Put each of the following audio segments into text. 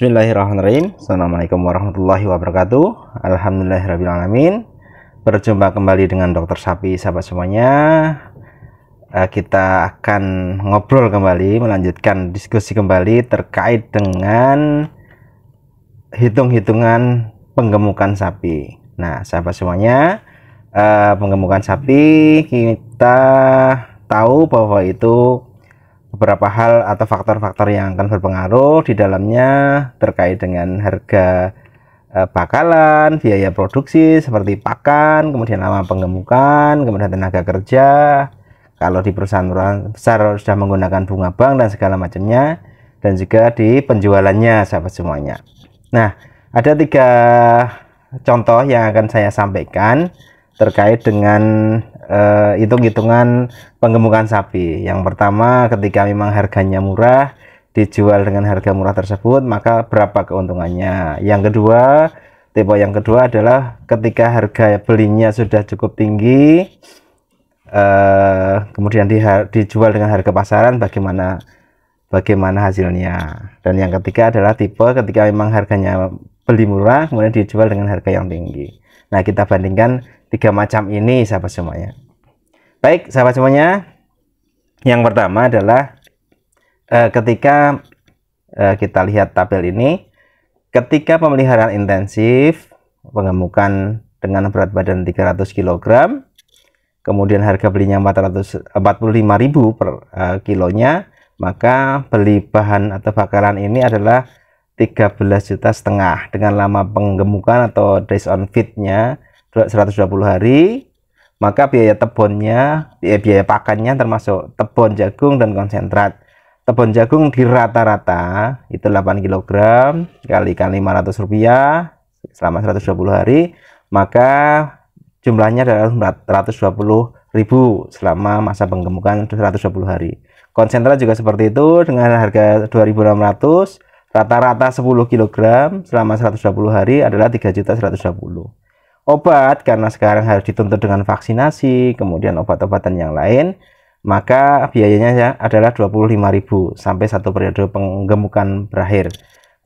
Bismillahirrahmanirrahim. Assalamualaikum warahmatullahi wabarakatuh. Alhamdulillahirrahmanirrahim. Berjumpa kembali dengan Dokter Sapi, sahabat semuanya. Kita akan ngobrol kembali, melanjutkan diskusi kembali terkait dengan hitung-hitungan penggemukan sapi. Nah, sahabat semuanya, penggemukan sapi kita tahu bahwa itu beberapa hal atau faktor-faktor yang akan berpengaruh di dalamnya terkait dengan harga bakalan, biaya produksi seperti pakan, kemudian lama penggemukan, kemudian tenaga kerja. Kalau di perusahaan besar sudah menggunakan bunga bank dan segala macamnya, dan juga di penjualannya, sahabat semuanya. Nah, ada 3 contoh yang akan saya sampaikan terkait dengan hitung-hitungan penggemukan sapi. Yang pertama, ketika memang harganya murah, dijual dengan harga murah tersebut, maka berapa keuntungannya. Yang kedua, tipe yang kedua adalah ketika harga belinya sudah cukup tinggi, kemudian dijual dengan harga pasaran, bagaimana hasilnya. Dan yang ketiga adalah tipe ketika memang harganya beli murah, kemudian dijual dengan harga yang tinggi. Nah, kita bandingkan 3 macam ini, sahabat semuanya. Baik, sahabat semuanya, yang pertama adalah ketika kita lihat tabel ini, ketika pemeliharaan intensif, penggemukan dengan berat badan 300 kg, kemudian harga belinya 445.000 per kilonya, maka beli bahan atau bakalan ini adalah 13,5 juta dengan lama penggemukan atau days on feed-nya 120 hari, maka biaya tebonnya, biaya pakannya termasuk tebon jagung dan konsentrat. Tebon jagung di rata-rata itu 8 kg kalikan Rp500 selama 120 hari, maka jumlahnya adalah 420.000 selama masa penggemukan 120 hari. Konsentrat juga seperti itu dengan harga 2.600, rata-rata 10 kg selama 120 hari adalah 3.120.000. Obat, karena sekarang harus dituntut dengan vaksinasi, kemudian obat-obatan yang lain, maka biayanya adalah 25.000 sampai 1 periode penggemukan berakhir.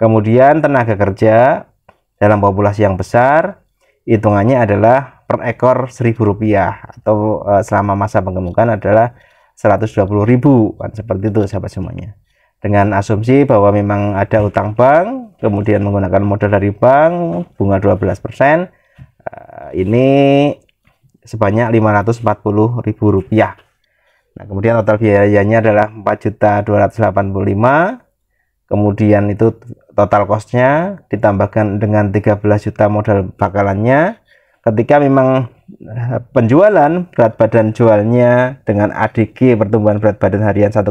Kemudian tenaga kerja dalam populasi yang besar, hitungannya adalah per ekor Rp1.000 atau selama masa penggemukan adalah 120.000, kan seperti itu, sahabat semuanya. Dengan asumsi bahwa memang ada utang bank, kemudian menggunakan modal dari bank, bunga 12%, ini sebanyak Rp540.000. Nah, kemudian total biayanya adalah 4.285.000. Kemudian itu total costnya ditambahkan dengan 13 juta modal bakalannya. Ketika memang penjualan berat badan jualnya dengan ADG pertumbuhan berat badan harian 1,3,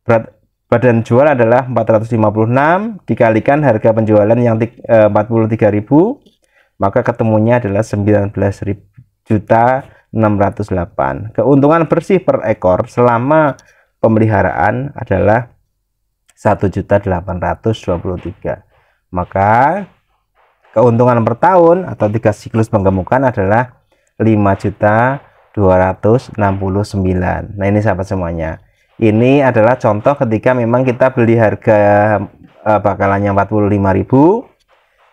berat badan jual adalah 456 dikalikan harga penjualan yang 43.000, maka ketemunya adalah 19.608. Keuntungan bersih per ekor selama pemeliharaan adalah 1.823. Maka keuntungan per tahun atau 3 siklus penggemukan adalah 5.269. Nah, ini sahabat semuanya. Ini adalah contoh ketika memang kita beli harga bakalannya 45.000,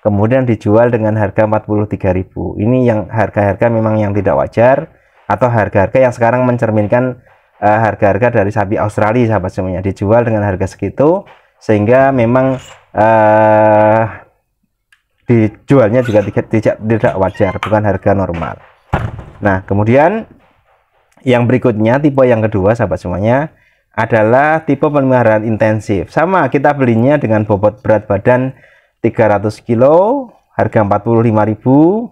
kemudian dijual dengan harga 43.000. Ini yang harga-harga memang yang tidak wajar, atau harga-harga yang sekarang mencerminkan harga-harga dari sapi Australia, sahabat semuanya, dijual dengan harga segitu, sehingga memang dijualnya juga tidak wajar, bukan harga normal. Nah, kemudian yang berikutnya, tipe yang kedua, sahabat semuanya, adalah tipe pemeliharaan intensif. Sama, kita belinya dengan bobot berat badan 300 kilo, harga 45.000,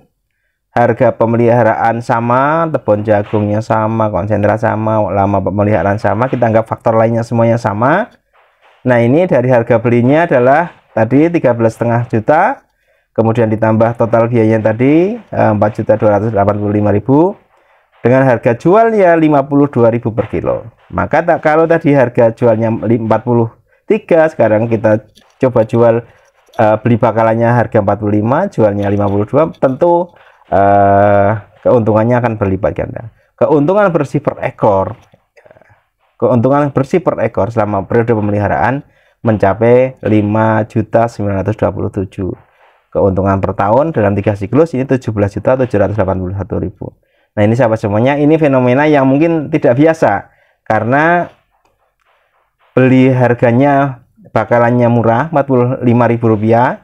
harga pemeliharaan sama, tebon jagungnya sama, konsentrat sama, lama pemeliharaan sama, kita anggap faktor lainnya semuanya sama. Nah, ini dari harga belinya adalah tadi 13,5 juta, kemudian ditambah total biayanya tadi 4.285.000, dengan harga jualnya 52.000 per kilo. Maka kalau tadi harga jualnya 43, sekarang kita coba jual, beli bakalannya harga 45, jualnya 52, tentu keuntungannya akan berlipat ganda. Keuntungan bersih per ekor selama periode pemeliharaan mencapai 5.927. Keuntungan per tahun dalam 3 siklus ini 17.781.000. Nah, ini sahabat semuanya, ini fenomena yang mungkin tidak biasa karena beli harganya bakalannya murah, Rp45.000,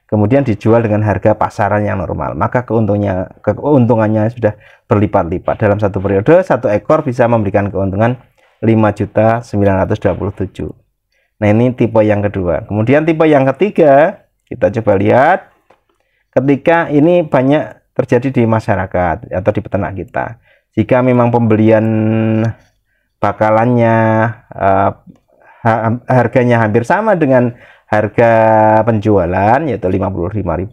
kemudian dijual dengan harga pasaran yang normal, maka keuntungannya sudah berlipat-lipat. Dalam satu periode, satu ekor bisa memberikan keuntungan 5.927. Nah, ini tipe yang kedua. Kemudian tipe yang ketiga, kita coba lihat ketika ini banyak terjadi di masyarakat atau di peternak kita. Jika memang pembelian bakalannya harganya hampir sama dengan harga penjualan, yaitu 52.000.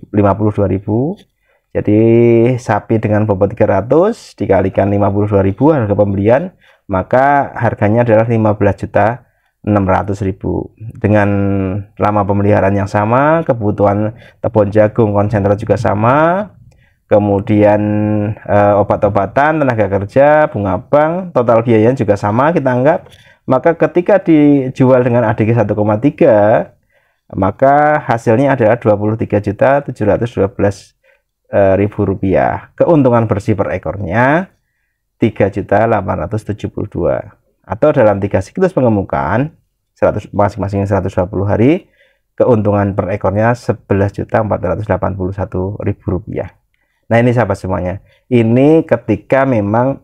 Jadi sapi dengan bobot 300 dikalikan 52.000 harga pembelian, maka harganya adalah 15.600.000. Dengan lama pemeliharaan yang sama, kebutuhan tepung jagung konsentrat juga sama, kemudian obat-obatan, tenaga kerja, bunga bank, total biayanya juga sama kita anggap, maka ketika dijual dengan ADG 1,3, maka hasilnya adalah Rp20.712.000. Keuntungan bersih per ekornya 3.872, atau dalam 3 siklus pengemukan masing-masing 120 hari, keuntungan per ekornya Rp11.481.000. Nah, ini sahabat semuanya, ini ketika memang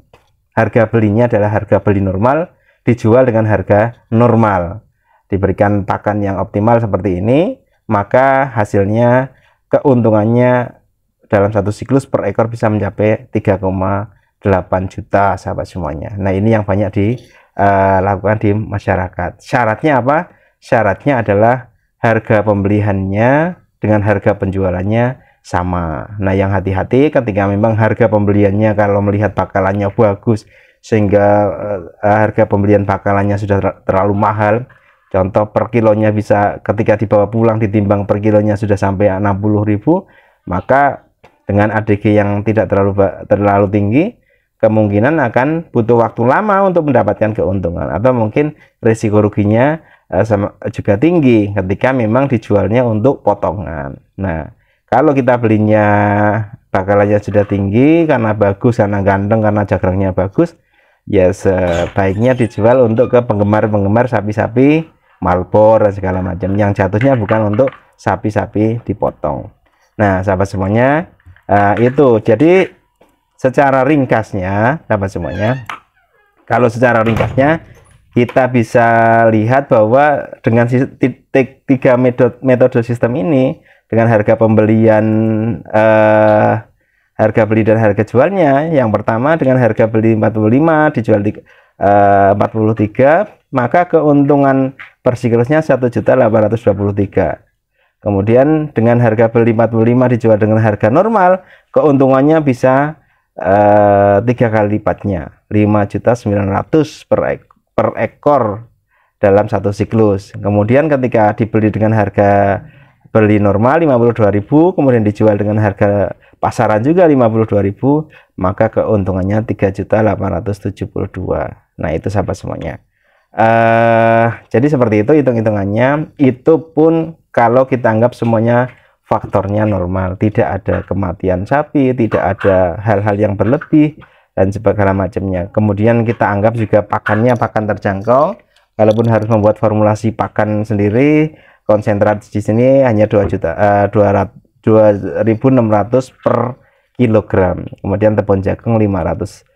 harga belinya adalah harga beli normal, dijual dengan harga normal, diberikan pakan yang optimal seperti ini, maka hasilnya keuntungannya dalam satu siklus per ekor bisa mencapai 3,8 juta sahabat semuanya. Nah, ini yang banyak dilakukan di masyarakat. Syaratnya apa? Syaratnya adalah harga pembeliannya dengan harga penjualannya sama. Nah, yang hati-hati ketika memang harga pembeliannya, kalau melihat bakalannya bagus sehingga harga pembelian bakalannya sudah terlalu mahal, contoh per kilonya bisa ketika dibawa pulang ditimbang per kilonya sudah sampai 60.000, maka dengan ADG yang tidak terlalu tinggi, kemungkinan akan butuh waktu lama untuk mendapatkan keuntungan, atau mungkin risiko ruginya juga tinggi ketika memang dijualnya untuk potongan. Nah, kalau kita belinya bakalannya sudah tinggi karena bagus, karena ganteng, karena jagrangnya bagus, ya sebaiknya dijual untuk ke penggemar-penggemar sapi-sapi Malbor dan segala macam, yang jatuhnya bukan untuk sapi-sapi dipotong. Nah, sahabat semuanya, itu jadi secara ringkasnya, sahabat semuanya, kalau secara ringkasnya kita bisa lihat bahwa dengan tiga metode sistem ini, dengan harga pembelian, harga beli dan harga jualnya, yang pertama dengan harga beli 45 dijual 43, maka keuntungan per siklusnya 1.823. Kemudian dengan harga beli 45 dijual dengan harga normal, keuntungannya bisa 3 kali lipatnya, 5.900.000 per ekor dalam satu siklus. Kemudian ketika dibeli dengan harga beli normal 52.000, kemudian dijual dengan harga pasaran juga 52.000, maka keuntungannya 3.872. Nah, itu sahabat semuanya. Jadi seperti itu hitung-hitungannya. Itu pun kalau kita anggap semuanya faktornya normal, tidak ada kematian sapi, tidak ada hal-hal yang berlebih dan segala macamnya. Kemudian kita anggap juga pakannya pakan terjangkau, walaupun harus membuat formulasi pakan sendiri. Konsentrat di sini hanya 2.600 per kilogram, kemudian tepung jagung Rp500.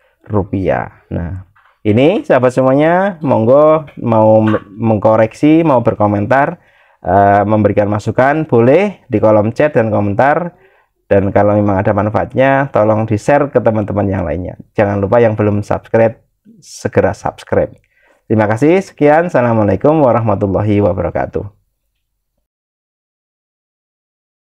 Nah, ini sahabat semuanya, monggo mau mengkoreksi, mau berkomentar, memberikan masukan, boleh di kolom chat dan komentar. Dan kalau memang ada manfaatnya, tolong di share ke teman-teman yang lainnya. Jangan lupa yang belum subscribe, segera subscribe. Terima kasih, sekian, assalamualaikum warahmatullahi wabarakatuh.